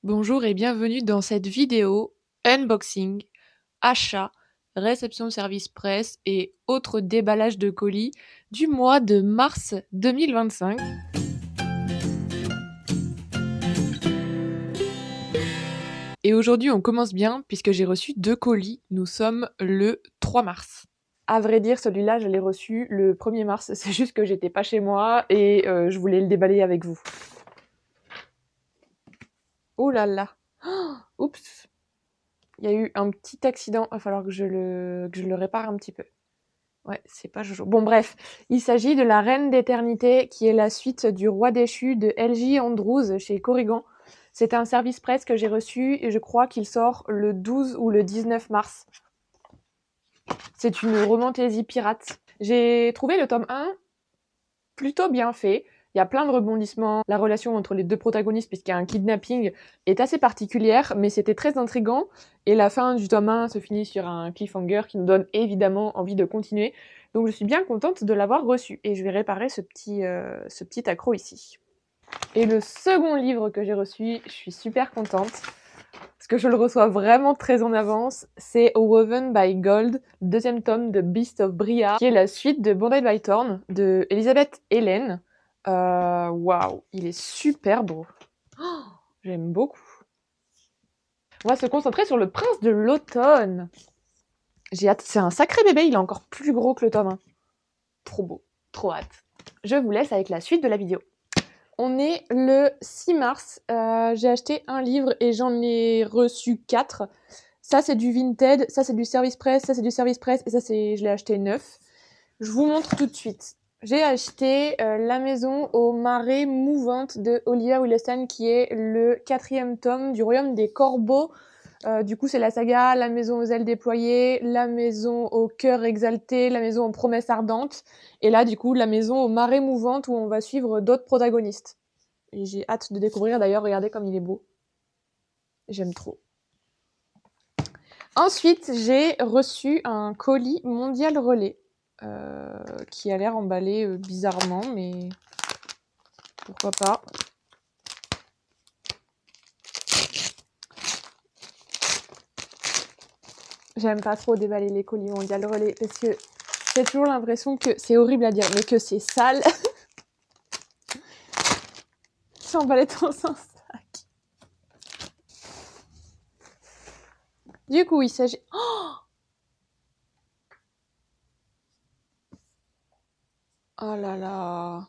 Bonjour et bienvenue dans cette vidéo unboxing, achat, réception de service presse et autres déballage de colis du mois de mars 2025. Et aujourd'hui on commence bien puisque j'ai reçu 2 colis, nous sommes le 3 mars. À vrai dire, celui-là, je l'ai reçu le 1er mars, c'est juste que j'étais pas chez moi et je voulais le déballer avec vous. Oh là là! Oups! Il y a eu un petit accident, va falloir que je le répare un petit peu. Ouais, c'est pas Jojo. Bon bref, il s'agit de La Reine d'Éternité, qui est la suite du Roi déchu de L.J. Andrews chez Corrigan. C'est un service presse que j'ai reçu et je crois qu'il sort le 12 ou le 19 mars. C'est une romantaisie pirate. J'ai trouvé le tome 1 plutôt bien fait. Il y a plein de rebondissements. La relation entre les deux protagonistes, puisqu'il y a un kidnapping, est assez particulière, mais c'était très intriguant. Et la fin du tome 1 se finit sur un cliffhanger qui nous donne évidemment envie de continuer. Donc je suis bien contente de l'avoir reçu. Et je vais réparer ce petit accroc ici. Et le second livre que j'ai reçu, je suis super contente, parce que je le reçois vraiment très en avance, c'est Woven by Gold, deuxième tome de Beast of Bria, qui est la suite de Bonded by Thorn, de Elizabeth Hélène. Waouh, il est super beau. Oh, j'aime beaucoup. On va se concentrer sur le prince de l'automne. J'ai hâte, c'est un sacré bébé, il est encore plus gros que le tome 1. Trop beau, trop hâte. Je vous laisse avec la suite de la vidéo. On est le 6 mars, j'ai acheté un livre et j'en ai reçu 4. Ça c'est du Vinted, ça c'est du service presse, ça c'est du service presse et ça je l'ai acheté neuf. Je vous montre tout de suite. J'ai acheté La maison aux marées mouvantes de Olivia Williston, qui est le 4e tome du Royaume des Corbeaux. Du coup, c'est la saga La maison aux ailes déployées, La maison au cœur exalté, La maison aux promesses ardentes. Et là, du coup, La maison aux marées mouvantes où on va suivre d'autres protagonistes. Et j'ai hâte de découvrir, d'ailleurs, regardez comme il est beau. J'aime trop. Ensuite, j'ai reçu un colis Mondial Relais. Qui a l'air emballé bizarrement, mais pourquoi pas. J'aime pas trop déballer les colis Mondial Relais parce que j'ai toujours l'impression que c'est horrible à dire, mais que c'est sale. C'est emballé dans un sac. Du coup, il s'agit... Oh là là.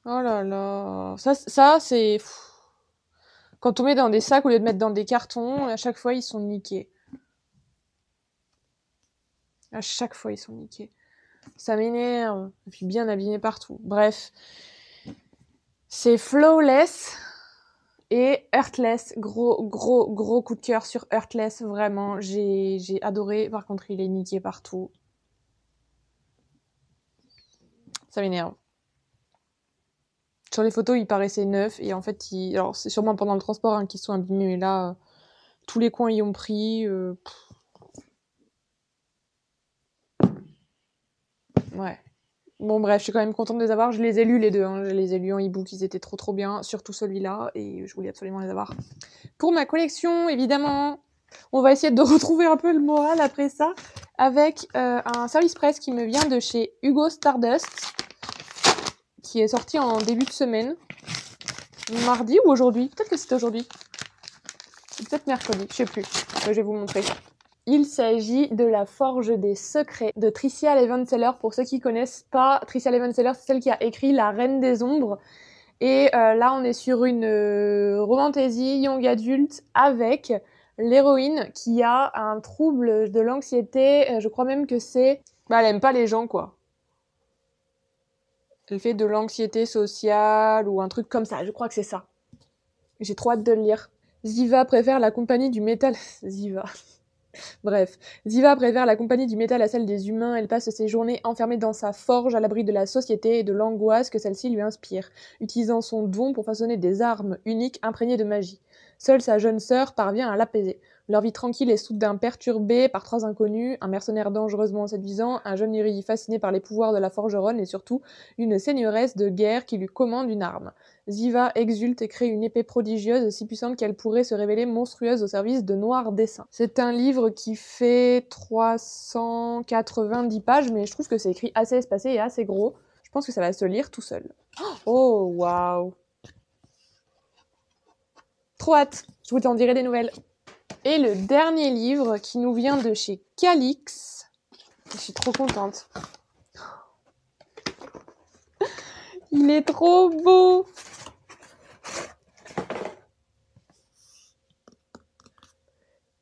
Oh là là. Ça c'est... Quand on met dans des sacs au lieu de mettre dans des cartons, à chaque fois ils sont niqués. À chaque fois ils sont niqués. Ça m'énerve. Et puis bien abîmé partout. Bref. C'est Flawless et Heartless. Gros coup de cœur sur Heartless. Vraiment, j'ai adoré. Par contre, il est niqué partout. Ça m'énerve. Sur les photos, il paraissait neuf. Et en fait, alors c'est sûrement pendant le transport qu'ils sont abîmés. Mais là, tous les coins y ont pris. Ouais. Bon bref, je suis quand même contente de les avoir. Je les ai lus les deux, hein. Je les ai lus en e-book, ils étaient trop bien, surtout celui-là, et je voulais absolument les avoir. Pour ma collection, évidemment, on va essayer de retrouver un peu le moral après ça, avec un service presse qui me vient de chez Hugo Stardust, qui est sorti en début de semaine, mardi ou aujourd'hui, peut-être que c'était aujourd'hui, peut-être mercredi, je sais plus, je vais vous montrer. Il s'agit de La Forge des Secrets de Tricia Levenseller. Pour ceux qui connaissent pas, Tricia Levenseller, c'est celle qui a écrit La Reine des Ombres. Et là, on est sur une romantaisie young adulte avec l'héroïne qui a un trouble de l'anxiété. Je crois même que c'est... Bah, elle aime pas les gens, quoi. Elle fait de l'anxiété sociale ou un truc comme ça. Je crois que c'est ça. J'ai trop hâte de le lire. Ziva préfère la compagnie du métal... Ziva... Bref, Ziva préfère la compagnie du métal à celle des humains, elle passe ses journées enfermée dans sa forge à l'abri de la société et de l'angoisse que celle-ci lui inspire, utilisant son don pour façonner des armes uniques imprégnées de magie. Seule sa jeune sœur parvient à l'apaiser. Leur vie tranquille est soudain perturbée par 3 inconnus, un mercenaire dangereusement séduisant, un jeune érudit fasciné par les pouvoirs de la forgeronne et surtout une seigneuresse de guerre qui lui commande une arme. Ziva exulte et crée une épée prodigieuse si puissante qu'elle pourrait se révéler monstrueuse au service de noirs desseins. C'est un livre qui fait 390 pages, mais je trouve que c'est écrit assez espacé et assez gros. Je pense que ça va se lire tout seul. Oh, waouh! Trop hâte! Je vous en dirai des nouvelles. Et le dernier livre qui nous vient de chez Calix. Je suis trop contente. Il est trop beau!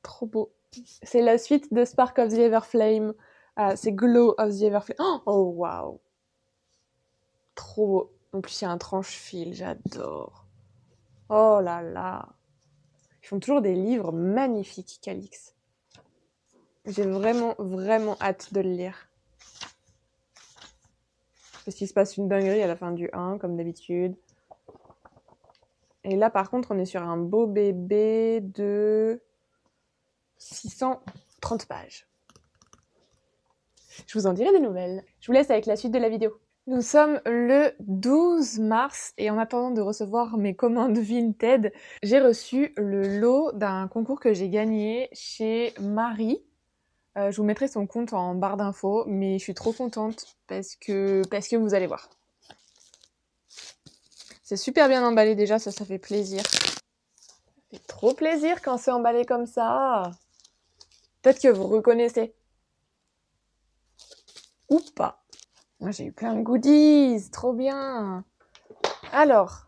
Trop beau. C'est la suite de Spark of the Everflame. C'est Glow of the Everflame. Oh, waouh! Trop beau. En plus, il y a un tranche-fil, j'adore. Oh là là! Ils font toujours des livres magnifiques, Calix. J'ai vraiment, vraiment hâte de le lire. Parce qu'il se passe une dinguerie à la fin du 1, comme d'habitude. Et là, par contre, on est sur un beau bébé de 630 pages. Je vous en dirai des nouvelles. Je vous laisse avec la suite de la vidéo. Nous sommes le 12 mars et en attendant de recevoir mes commandes Vinted, j'ai reçu le lot d'un concours que j'ai gagné chez Marie. Je vous mettrai son compte en barre d'infos, mais je suis trop contente parce que vous allez voir. C'est super bien emballé déjà, ça fait plaisir. Ça fait trop plaisir quand c'est emballé comme ça. Peut-être que vous reconnaissez. Ou pas. Moi j'ai eu plein de goodies, trop bien. Alors,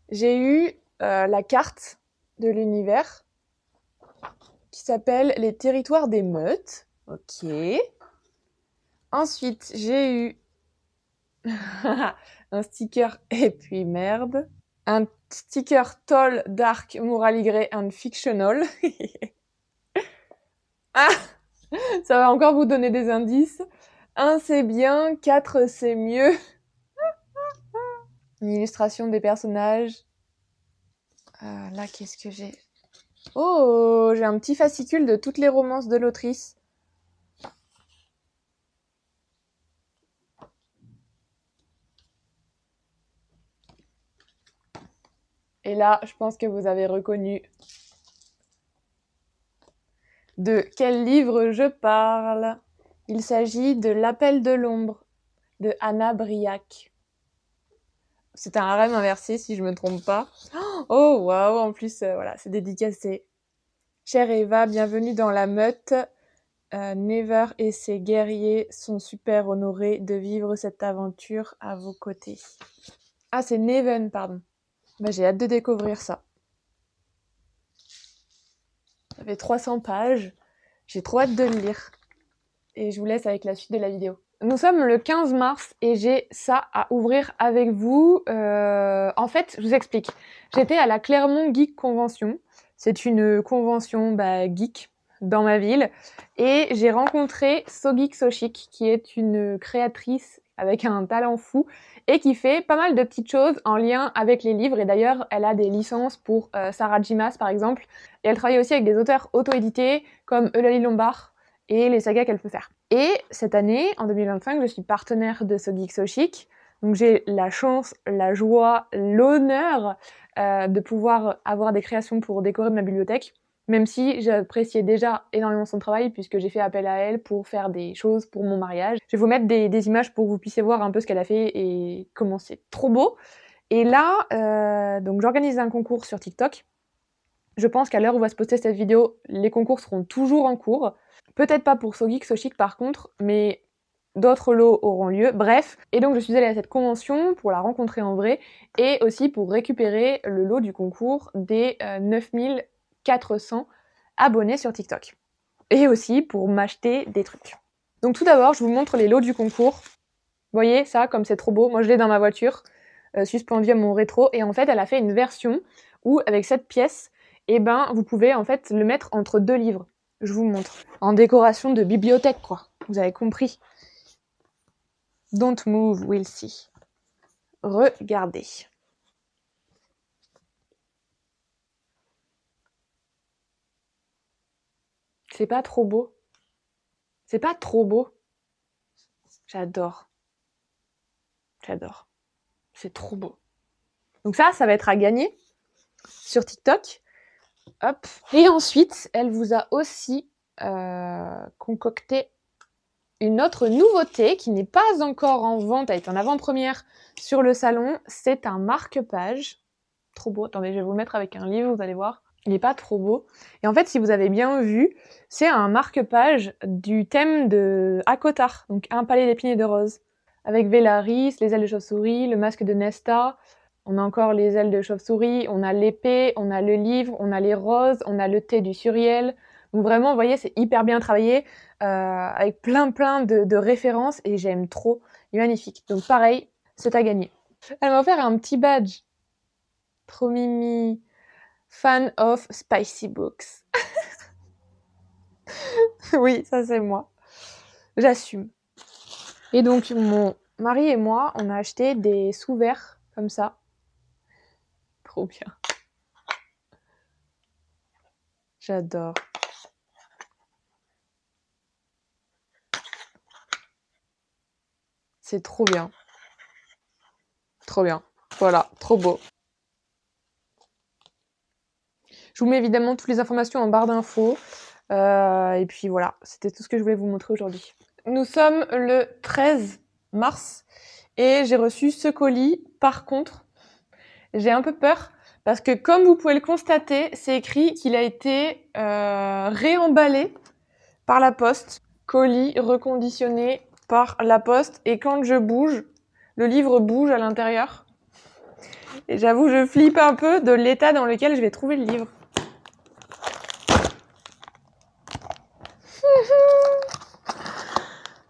j'ai eu la carte de l'univers qui s'appelle Les territoires des meutes. Ok. Ensuite, j'ai eu un sticker et puis merde. Un sticker Tall, Dark, Morally Grey and Fictional. Ah, ça va encore vous donner des indices. 1 c'est bien, 4 c'est mieux. Une illustration des personnages. Là, qu'est-ce que j'ai? Oh, j'ai un petit fascicule de toutes les romances de l'autrice. Et là, je pense que vous avez reconnu de quel livre je parle. Il s'agit de L'Appel de l'ombre de Anna Briac. C'est un harem inversé, si je me trompe pas. Oh, waouh, en plus, voilà, c'est dédicacé. Chère Eva, bienvenue dans la meute. Never et ses guerriers sont super honorés de vivre cette aventure à vos côtés. Ah, c'est Neven, pardon. Bah, j'ai hâte de découvrir ça. Ça fait 300 pages. J'ai trop hâte de le lire. Et je vous laisse avec la suite de la vidéo. Nous sommes le 15 mars et j'ai ça à ouvrir avec vous. En fait, je vous explique. J'étais à la Clermont Geek Convention. C'est une convention geek dans ma ville. Et j'ai rencontré So Geek So Chic, qui est une créatrice avec un talent fou et qui fait pas mal de petites choses en lien avec les livres. Et d'ailleurs, elle a des licences pour Sarah J. Maas, par exemple. Et elle travaille aussi avec des auteurs auto-édités comme Eulalie Lombard et les sagas qu'elle peut faire. Et cette année, en 2025, je suis partenaire de So Geek So Chic. Donc j'ai la chance, la joie, l'honneur de pouvoir avoir des créations pour décorer ma bibliothèque, même si j'appréciais déjà énormément son travail puisque j'ai fait appel à elle pour faire des choses pour mon mariage. Je vais vous mettre des images pour que vous puissiez voir un peu ce qu'elle a fait et comment c'est trop beau. Et là, donc j'organise un concours sur TikTok. Je pense qu'à l'heure où va se poster cette vidéo, les concours seront toujours en cours. Peut-être pas pour So Geek So Chic par contre, mais d'autres lots auront lieu. Bref, et donc je suis allée à cette convention pour la rencontrer en vrai et aussi pour récupérer le lot du concours des 9400 abonnés sur TikTok. Et aussi pour m'acheter des trucs. Donc tout d'abord, je vous montre les lots du concours. Vous voyez ça, comme c'est trop beau. Moi, je l'ai dans ma voiture, suspendu à mon rétro. Et en fait, elle a fait une version où, avec cette pièce, vous pouvez en fait le mettre entre 2 livres. Je vous montre. En décoration de bibliothèque, quoi. Vous avez compris. Don't move, we'll see. Regardez. C'est pas trop beau? C'est pas trop beau? J'adore. J'adore. C'est trop beau. Donc ça va être à gagner sur TikTok. Hop. Et ensuite, elle vous a aussi concocté une autre nouveauté qui n'est pas encore en vente, elle est en avant-première sur le salon. C'est un marque-page. Trop beau. Attendez, je vais vous le mettre avec un livre, vous allez voir. Il n'est pas trop beau. Et en fait, si vous avez bien vu, c'est un marque-page du thème de ACOTAR, donc un palais d'épines et de roses. Avec Vélaris, les ailes de chauve-souris, le masque de Nesta. On a encore les ailes de chauve-souris, on a l'épée, on a le livre, on a les roses, on a le thé du Suriel. Donc vraiment, vous voyez, c'est hyper bien travaillé, avec plein de références, et j'aime trop. Il est magnifique. Donc pareil, c'est à gagner. Elle m'a offert un petit badge. Trop mimi. Fan of spicy books. Oui, ça c'est moi. J'assume. Et donc, mon mari et moi, on a acheté des sous-verts comme ça. Trop bien. J'adore. C'est trop bien. Trop bien. Voilà, trop beau. Je vous mets évidemment toutes les informations en barre d'infos. Et puis voilà, c'était tout ce que je voulais vous montrer aujourd'hui. Nous sommes le 13 mars et j'ai reçu ce colis. Par contre, j'ai un peu peur parce que comme vous pouvez le constater, c'est écrit qu'il a été réemballé par la poste. Colis reconditionné par la poste, et quand je bouge, le livre bouge à l'intérieur. Et j'avoue, je flippe un peu de l'état dans lequel je vais trouver le livre.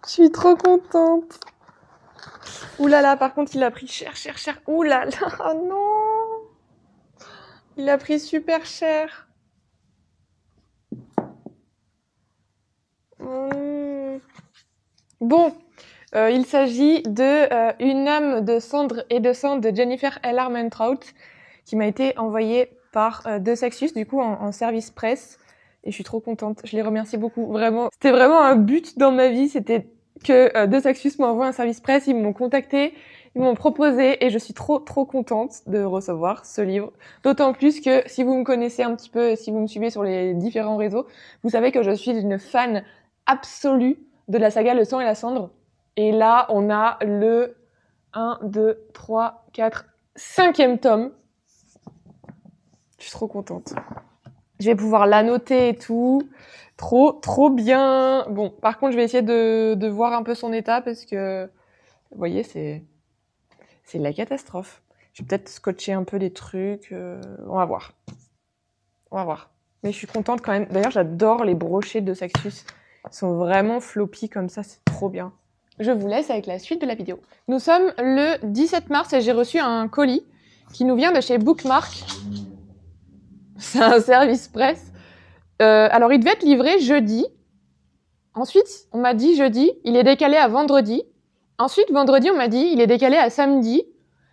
Je suis trop contente. Ouh là là, par contre, il a pris cher. Ouh là là, oh non. Il a pris super cher. Bon, il s'agit de Une âme de cendre et de sang de Jennifer L. Armentrout, qui m'a été envoyée par De Saxus, du coup en service presse. Et je suis trop contente, je les remercie beaucoup, vraiment. C'était vraiment un but dans ma vie, c'était que De Saxus m'envoie un service presse, ils m'ont contacté, ils m'ont proposé, et je suis trop contente de recevoir ce livre. D'autant plus que si vous me connaissez un petit peu, si vous me suivez sur les différents réseaux, vous savez que je suis une fan absolue de la saga Le sang et la cendre. Et là, on a le 1, 2, 3, 4, 5e tome. Je suis trop contente. Je vais pouvoir l'annoter et tout. Trop bien. Bon, par contre, je vais essayer de voir un peu son état parce que, vous voyez, c'est la catastrophe. Je vais peut-être scotcher un peu des trucs. On va voir. Mais je suis contente quand même. D'ailleurs, j'adore les brochets de Saxus. Ils sont vraiment floppy comme ça, c'est trop bien. Je vous laisse avec la suite de la vidéo. Nous sommes le 17 mars et j'ai reçu un colis qui nous vient de chez Bookmark. C'est un service presse. Alors, il devait être livré jeudi. Ensuite, on m'a dit jeudi, il est décalé à vendredi. Ensuite, vendredi, on m'a dit, il est décalé à samedi.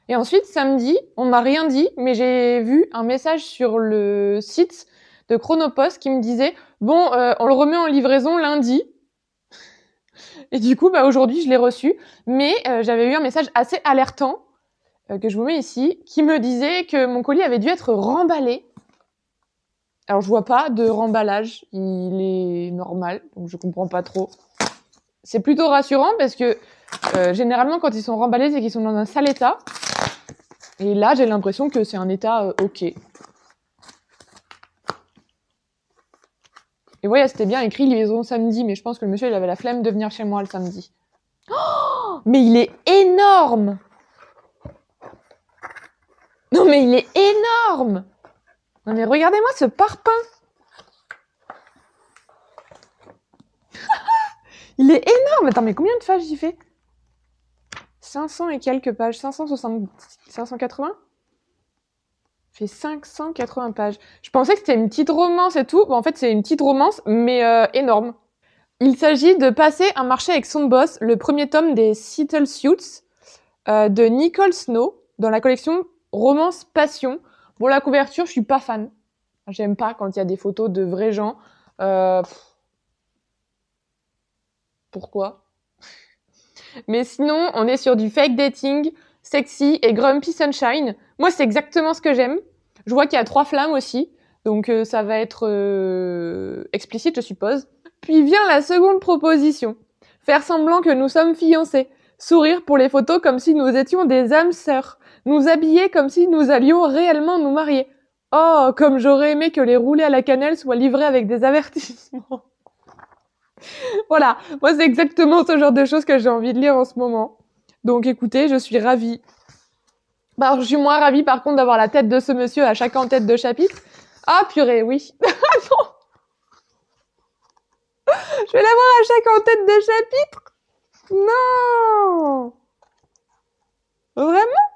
Et ensuite, samedi, on m'a rien dit, mais j'ai vu un message sur le site de Chronopost qui me disait « Bon, on le remet en livraison lundi ». Et du coup, aujourd'hui, je l'ai reçu. Mais j'avais eu un message assez alertant, que je vous mets ici, qui me disait que mon colis avait dû être remballé. Alors, je vois pas de remballage. Il est normal, donc je comprends pas trop. C'est plutôt rassurant parce que généralement, quand ils sont remballés, c'est qu'ils sont dans un sale état. Et là, j'ai l'impression que c'est un état ok. Et voyez, c'était bien écrit livraison samedi, mais je pense que le monsieur, il avait la flemme de venir chez moi le samedi. Oh, mais il est énorme! Non, mais il est énorme! Non, mais regardez-moi ce parpaing! Il est énorme! Attends, mais combien de pages j'y fais? 500 et quelques pages. 560... 580? Fait 580 pages. Je pensais que c'était une petite romance et tout. Bon, en fait, c'est une petite romance, mais énorme. Il s'agit de Passer un marché avec son boss, le premier tome des Settle Suits de Nicole Snow, dans la collection Romance Passion. Bon, la couverture, je suis pas fan. J'aime pas quand il y a des photos de vrais gens. pourquoi. Mais sinon, on est sur du fake dating, sexy et grumpy sunshine. Moi, c'est exactement ce que j'aime. Je vois qu'il y a 3 flammes aussi, donc ça va être explicite, je suppose. Puis vient la seconde proposition. Faire semblant que nous sommes fiancés. Sourire pour les photos comme si nous étions des âmes sœurs. Nous habiller comme si nous allions réellement nous marier. Oh, comme j'aurais aimé que les roulés à la cannelle soient livrés avec des avertissements. Voilà, moi c'est exactement ce genre de choses que j'ai envie de lire en ce moment. Donc écoutez, je suis ravie. Bah, alors, je suis moins ravie par contre d'avoir la tête de ce monsieur à chaque en tête de chapitre. Ah purée, oui. Non, je vais l'avoir à chaque en tête de chapitre. Non. Vraiment?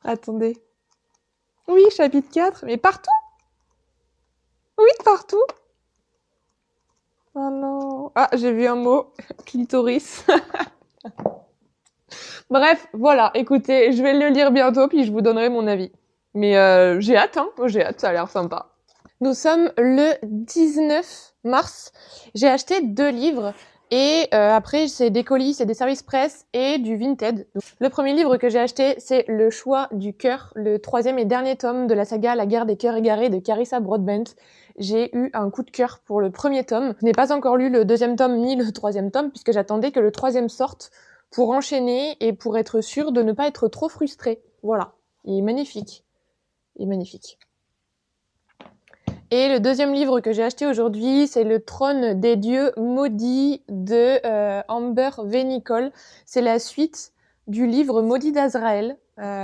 Attendez. Oui, chapitre 4, mais partout? Oui, partout. Oh non. Ah, j'ai vu un mot. Clitoris. Bref, voilà. Écoutez, je vais le lire bientôt, puis je vous donnerai mon avis. Mais j'ai hâte, hein. J'ai hâte, ça a l'air sympa. Nous sommes le 19 mars. J'ai acheté 2 livres. Et après, c'est des colis, c'est des services presse et du Vinted. Donc, le premier livre que j'ai acheté, c'est Le choix du cœur, le 3e et dernier tome de la saga La guerre des cœurs égarés de Carissa Broadbent. J'ai eu un coup de cœur pour le premier tome. Je n'ai pas encore lu le 2e tome ni le 3e tome, puisque j'attendais que le 3e sorte pour enchaîner et pour être sûre de ne pas être trop frustrée. Voilà. Il est magnifique. Il est magnifique. Et le 2e livre que j'ai acheté aujourd'hui, c'est Le trône des dieux maudits de Amber V. Nicole. C'est la suite du livre Maudit d'Azraël,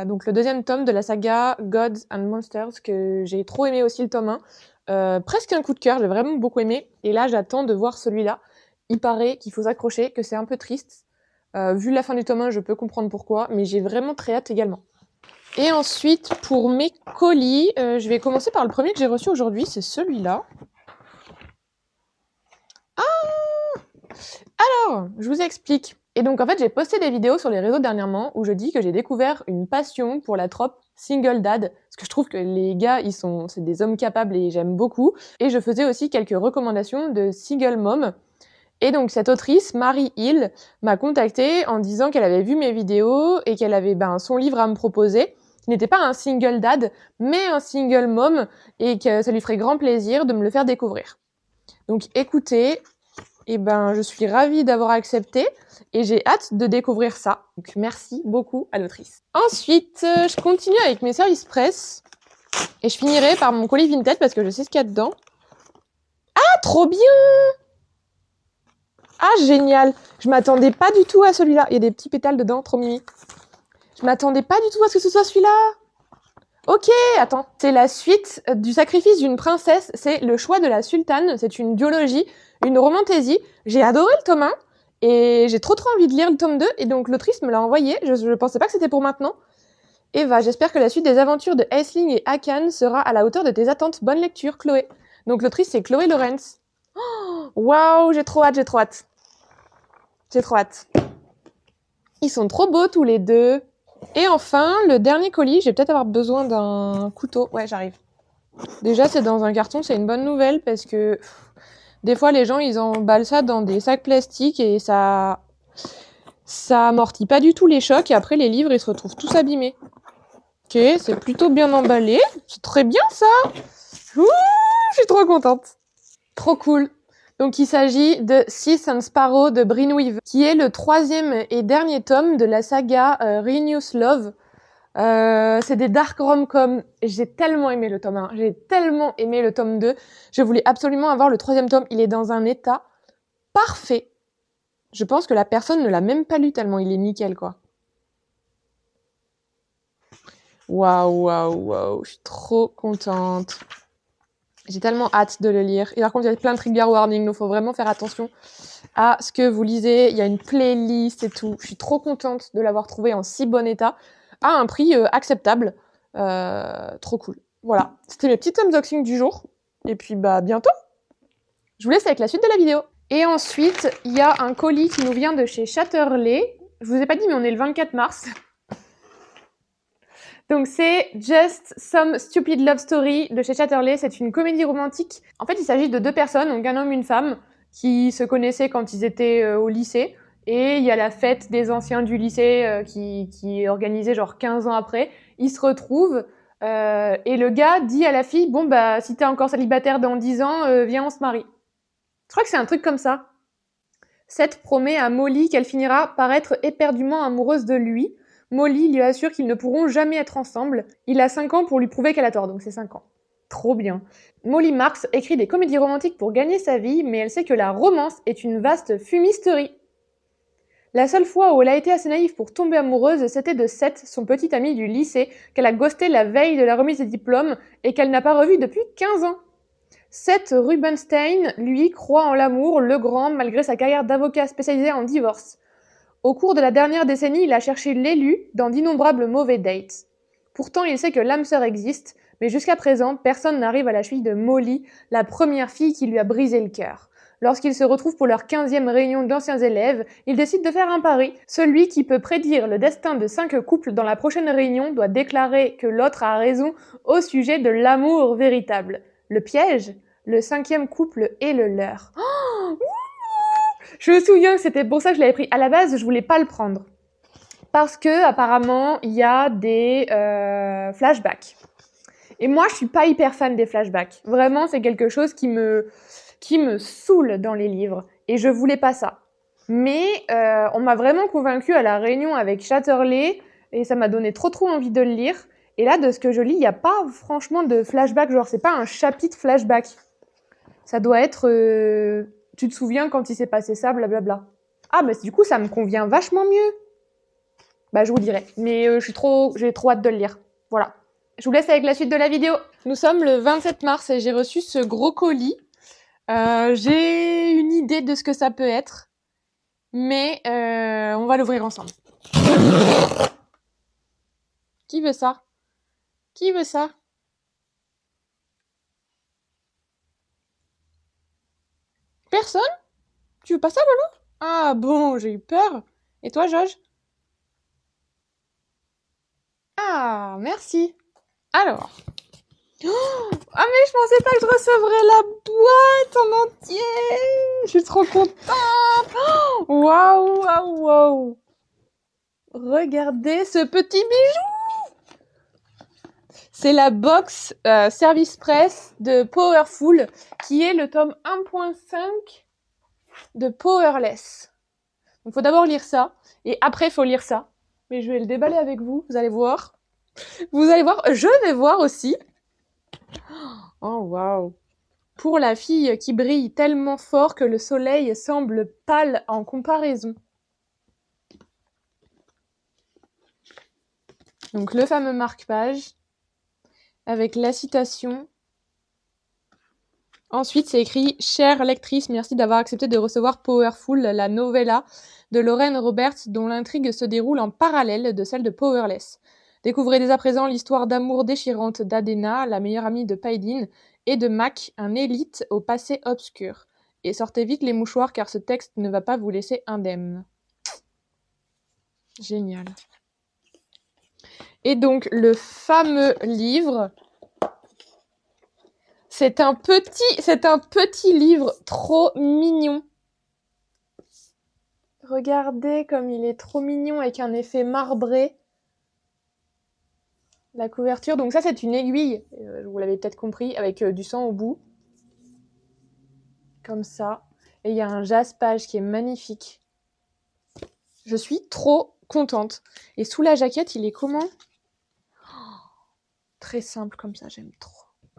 donc le 2e tome de la saga Gods and Monsters, que j'ai trop aimé aussi le tome 1. Presque un coup de cœur, j'ai vraiment beaucoup aimé. Et là, j'attends de voir celui-là. Il paraît qu'il faut s'accrocher, que c'est un peu triste. Vu la fin du tome 1, je peux comprendre pourquoi, mais j'ai vraiment très hâte également. Et ensuite, pour mes colis, je vais commencer par le premier que j'ai reçu aujourd'hui, c'est celui-là. Ah! Alors, je vous explique. Et donc, en fait, j'ai posté des vidéos sur les réseaux dernièrement où je dis que j'ai découvert une passion pour la trope single dad, parce que je trouve que les gars, c'est des hommes capables et j'aime beaucoup. Et je faisais aussi quelques recommandations de single mom. Et donc, cette autrice, Marie Hill, m'a contactée en disant qu'elle avait vu mes vidéos et qu'elle avait son livre à me proposer. Qui n'était pas un single dad, mais un single mom, et que ça lui ferait grand plaisir de me le faire découvrir. Donc écoutez, je suis ravie d'avoir accepté, et j'ai hâte de découvrir ça. Donc merci beaucoup à l'autrice. Ensuite, je continue avec mes services presse, et je finirai par mon colis Vinted, parce que je sais ce qu'il y a dedans. Ah, trop bien! Ah, génial! Je m'attendais pas du tout à celui-là. Il y a des petits pétales dedans, trop mimi. Je m'attendais pas du tout à ce que ce soit celui-là. Ok, attends. C'est la suite du sacrifice d'une princesse. C'est Le choix de la sultane. C'est une duologie, une romantaisie. J'ai adoré le tome 1 et j'ai trop envie de lire le tome 2. Et donc l'autrice me l'a envoyé. Je pensais pas que c'était pour maintenant. Eva, j'espère que la suite des aventures de Aisling et Akan sera à la hauteur de tes attentes. Bonne lecture, Chloé. Donc l'autrice, c'est Chloé Lorenz. Waouh, j'ai trop hâte, j'ai trop hâte. J'ai trop hâte. Ils sont trop beaux tous les deux. Et enfin, le dernier colis, je vais peut-être avoir besoin d'un couteau. Ouais, j'arrive. Déjà, c'est dans un carton, c'est une bonne nouvelle parce que des fois, les gens, ils emballent ça dans des sacs plastiques et ça amortit pas du tout les chocs et après, les livres, ils se retrouvent tous abîmés. Ok, c'est plutôt bien emballé. C'est très bien, ça. Ouh, je suis trop contente. Trop cool. Donc, il s'agit de Sith and Sparrow de Brynne Weaver, qui est le 3e et dernier tome de la saga Renews Love. C'est des dark rom-com. J'ai tellement aimé le tome 1. J'ai tellement aimé le tome 2. Je voulais absolument avoir le 3e tome. Il est dans un état parfait. Je pense que la personne ne l'a même pas lu tellement il est nickel, quoi. Waouh. Je suis trop contente. J'ai tellement hâte de le lire. Et par contre, il y a plein de trigger warning, donc faut vraiment faire attention à ce que vous lisez. Il y a une playlist et tout. Je suis trop contente de l'avoir trouvé en si bon état, à un prix acceptable. Trop cool. Voilà, c'était mes petits unboxings du jour. Et puis, bientôt. Je vous laisse avec la suite de la vidéo. Et ensuite, il y a un colis qui nous vient de chez Chatterley. Je vous ai pas dit, mais on est le 24 mars. Donc c'est Just Some Stupid Love Story de chez Chatterley. C'est une comédie romantique. En fait, il s'agit de 2 personnes, donc un homme et une femme, qui se connaissaient quand ils étaient au lycée. Et il y a la fête des anciens du lycée qui est organisée genre 15 ans après. Ils se retrouvent et le gars dit à la fille « Bon, bah, si t'es encore célibataire dans 10 ans, viens, on se marie. » Je crois que c'est un truc comme ça. Seth promet à Molly qu'elle finira par être éperdument amoureuse de lui. Molly lui assure qu'ils ne pourront jamais être ensemble. Il a 5 ans pour lui prouver qu'elle a tort, donc c'est 5 ans. Trop bien. Molly Marks écrit des comédies romantiques pour gagner sa vie, mais elle sait que la romance est une vaste fumisterie. La seule fois où elle a été assez naïve pour tomber amoureuse, c'était de Seth, son petit ami du lycée, qu'elle a ghosté la veille de la remise des diplômes et qu'elle n'a pas revu depuis 15 ans. Seth Rubenstein, lui, croit en l'amour, le grand, malgré sa carrière d'avocat spécialisé en divorce. Au cours de la dernière décennie, il a cherché l'élu dans d'innombrables mauvais dates. Pourtant, il sait que l'âme sœur existe, mais jusqu'à présent, personne n'arrive à la cheville de Molly, la première fille qui lui a brisé le cœur. Lorsqu'ils se retrouvent pour leur 15e réunion d'anciens élèves, ils décident de faire un pari. Celui qui peut prédire le destin de 5 couples dans la prochaine réunion doit déclarer que l'autre a raison au sujet de l'amour véritable. Le piège ? Le 5e couple est le leur. Oh, je me souviens que c'était pour ça que je l'avais pris. À la base, je voulais pas le prendre. Parce que, apparemment, il y a des flashbacks. Et moi, je suis pas hyper fan des flashbacks. Vraiment, c'est quelque chose qui me saoule dans les livres. Et je voulais pas ça. Mais on m'a vraiment convaincue à la réunion avec Chatterley. Et ça m'a donné trop envie de le lire. Et là, de ce que je lis, il n'y a pas franchement de flashback. Genre, c'est pas un chapitre flashback. Ça doit être... tu te souviens quand il s'est passé ça, blablabla. Ah, mais du coup, ça me convient vachement mieux. Bah, je vous dirai. Mais j'ai trop hâte de le lire. Voilà. Je vous laisse avec la suite de la vidéo. Nous sommes le 27 mars et j'ai reçu ce gros colis. J'ai une idée de ce que ça peut être. Mais on va l'ouvrir ensemble. Qui veut ça? Qui veut ça? Personne? Tu veux pas ça, Lolo? Ah bon, j'ai eu peur. Et toi, Georges? Ah, merci. Alors. Oh, ah mais je pensais pas que je recevrais la boîte en entier. Je suis trop contente. Waouh, waouh, waouh. Regardez ce petit bijou. C'est la box Service Press de Powerful, qui est le tome 1.5 de Powerless. Donc faut d'abord lire ça, et après il faut lire ça. Mais je vais le déballer avec vous, vous allez voir. Vous allez voir, je vais voir aussi. Oh waouh. Pour la fille qui brille tellement fort que le soleil semble pâle en comparaison. Donc le fameux marque-page avec la citation. Ensuite, c'est écrit « Chère lectrice, merci d'avoir accepté de recevoir Powerful, la novella de Lauren Roberts dont l'intrigue se déroule en parallèle de celle de Powerless. Découvrez dès à présent l'histoire d'amour déchirante d'Adena, la meilleure amie de Paidin, et de Mac, un élite au passé obscur. Et sortez vite les mouchoirs car ce texte ne va pas vous laisser indemne. » Génial. Et donc, le fameux livre... C'est un petit livre trop mignon. Regardez comme il est trop mignon avec un effet marbré. La couverture, donc ça c'est une aiguille, vous l'avez peut-être compris, avec du sang au bout. Comme ça. Et il y a un jaspage qui est magnifique. Je suis trop contente. Et sous la jaquette, il est comment? Très simple comme ça, j'aime trop.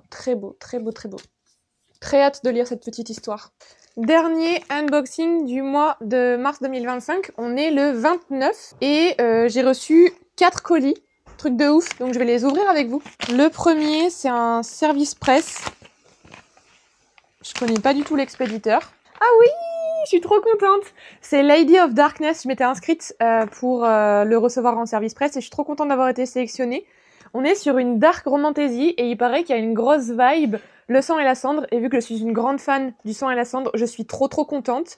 Très beau, très beau, très beau. Très hâte de lire cette petite histoire. Dernier unboxing du mois de mars 2025. On est le 29 et j'ai reçu 4 colis. Truc de ouf, donc je vais les ouvrir avec vous. Le premier, c'est un service presse. Je connais pas du tout l'expéditeur. Ah oui, je suis trop contente. C'est Lady of Darkness. Je m'étais inscrite pour le recevoir en service presse et je suis trop contente d'avoir été sélectionnée. On est sur une dark romantasy et il paraît qu'il y a une grosse vibe, le sang et la cendre. Et vu que je suis une grande fan du sang et la cendre, je suis trop contente.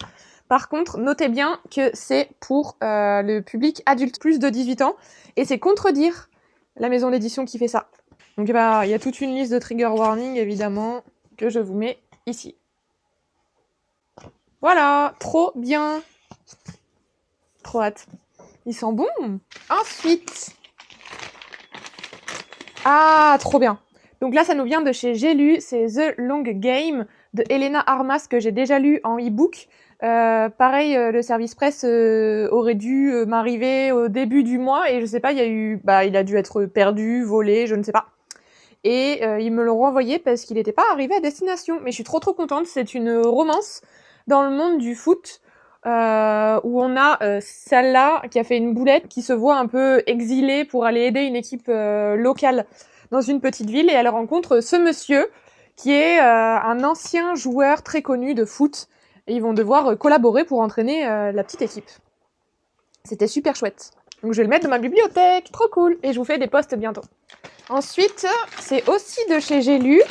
Par contre, notez bien que c'est pour le public adulte plus de 18 ans. Et c'est contredire la maison d'édition qui fait ça. Donc il y a toute une liste de trigger warning, évidemment, que je vous mets ici. Voilà, trop bien. Trop hâte. Ils sont bons. Ensuite... Ah, trop bien. Donc là, ça nous vient de chez J'ai lu, c'est The Long Game de Helena Armas que j'ai déjà lu en e-book. Pareil, le service presse aurait dû m'arriver au début du mois et je sais pas, il a dû être perdu, volé, je ne sais pas. Et ils me l'ont renvoyé parce qu'il n'était pas arrivé à destination. Mais je suis trop contente. C'est une romance dans le monde du foot où on a Salah qui a fait une boulette, qui se voit un peu exilée pour aller aider une équipe locale dans une petite ville et elle rencontre ce monsieur qui est un ancien joueur très connu de foot et ils vont devoir collaborer pour entraîner la petite équipe. C'était super chouette. Donc je vais le mettre dans ma bibliothèque, trop cool, et je vous fais des posts bientôt. Ensuite, c'est aussi de chez J'ai lu.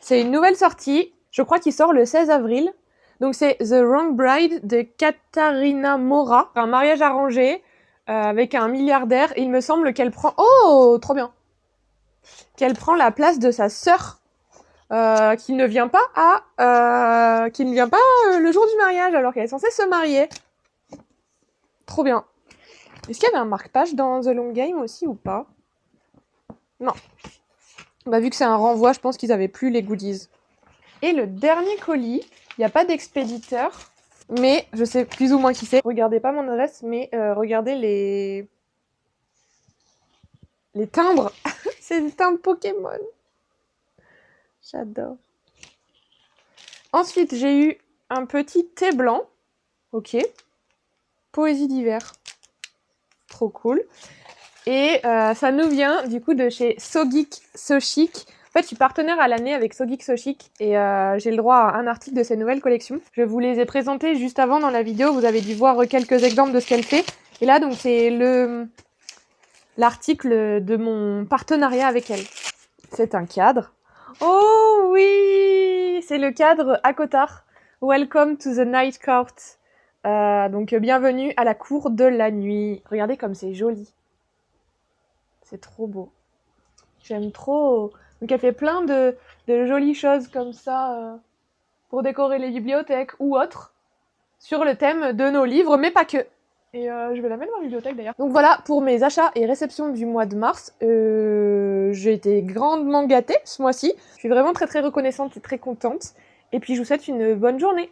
C'est une nouvelle sortie, je crois qu'il sort le 16 avril. Donc c'est The Wrong Bride de Katharina Mora, un mariage arrangé avec un milliardaire. Et il me semble qu'elle prend... Oh, trop bien. Qu'elle prend la place de sa sœur qui ne vient pas le jour du mariage alors qu'elle est censée se marier. Trop bien. Est-ce qu'il y avait un marque-page dans The Long Game aussi ou pas? Non. Bah, vu que c'est un renvoi, je pense qu'ils avaient plus les goodies. Et le dernier colis, il n'y a pas d'expéditeur, mais je sais plus ou moins qui c'est. Regardez pas mon adresse, mais regardez les timbres. C'est des timbres Pokémon. J'adore. Ensuite, j'ai eu un petit thé blanc. Ok. Poésie d'hiver. Trop cool. Et ça nous vient du coup de chez So Geek So Chic. En fait, je suis partenaire à l'année avec So Geek So Chic et j'ai le droit à un article de ses nouvelles collections. Je vous les ai présentés juste avant dans la vidéo. Vous avez dû voir quelques exemples de ce qu'elle fait. Et là, donc, c'est l'article de mon partenariat avec elle. C'est un cadre. Oh oui! C'est le cadre Akotar. Welcome to the Night Court. Donc, bienvenue à la cour de la nuit. Regardez comme c'est joli. C'est trop beau. J'aime trop. Donc elle fait plein de jolies choses comme ça pour décorer les bibliothèques ou autres sur le thème de nos livres, mais pas que. Et je vais la mettre dans ma bibliothèque d'ailleurs. Donc voilà pour mes achats et réceptions du mois de mars. J'ai été grandement gâtée ce mois-ci. Je suis vraiment très reconnaissante et très contente. Et puis je vous souhaite une bonne journée.